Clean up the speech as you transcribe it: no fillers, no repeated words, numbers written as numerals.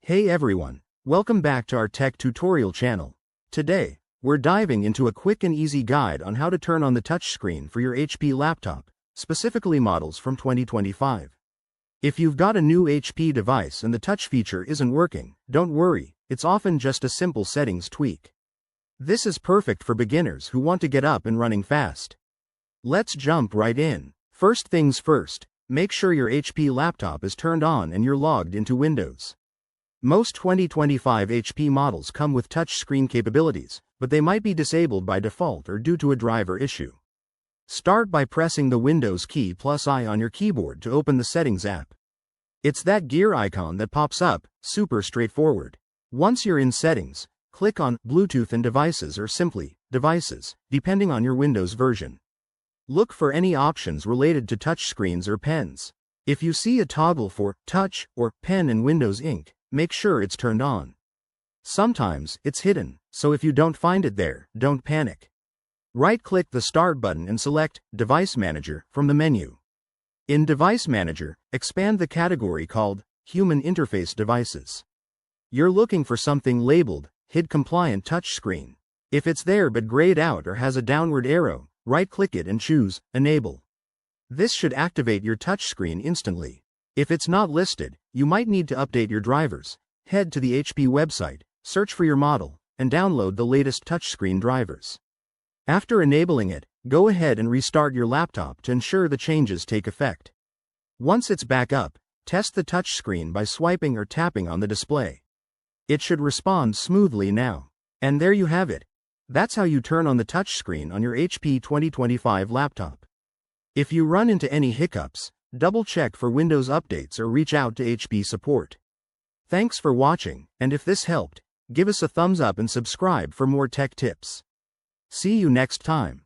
Hey everyone, welcome back to our tech tutorial channel. Today, we're diving into a quick and easy guide on how to turn on the touchscreen for your HP laptop, specifically models from 2025. If you've got a new HP device and the touch feature isn't working, don't worry, it's often just a simple settings tweak. This is perfect for beginners who want to get up and running fast. Let's jump right in. First things first, make sure your HP laptop is turned on and you're logged into Windows. Most 2025 HP models come with touchscreen capabilities, but they might be disabled by default or due to a driver issue. Start by pressing the Windows key plus I on your keyboard to open the Settings app. It's that gear icon that pops up, super straightforward. Once you're in Settings, click on Bluetooth and Devices or simply Devices, depending on your Windows version. Look for any options related to touchscreens or pens. If you see a toggle for Touch or Pen in Windows Ink, make sure it's turned on. Sometimes it's hidden, so if you don't find it there, don't panic. Right-click the Start button and select Device Manager from the menu. In Device Manager, expand the category called Human Interface Devices. You're looking for something labeled HID Compliant Touchscreen. If it's there but grayed out or has a downward arrow, right-click it and choose Enable. This should activate your touchscreen instantly. If it's not listed, you might need to update your drivers. Head to the HP website, search for your model, and download the latest touchscreen drivers. After enabling it, go ahead and restart your laptop to ensure the changes take effect. Once it's back up, test the touchscreen by swiping or tapping on the display. It should respond smoothly now. And there you have it. That's how you turn on the touchscreen on your HP 2025 laptop. If you run into any hiccups, double-check for Windows updates or reach out to HP support. Thanks for watching, and if this helped, give us a thumbs up and subscribe for more tech tips. See you next time.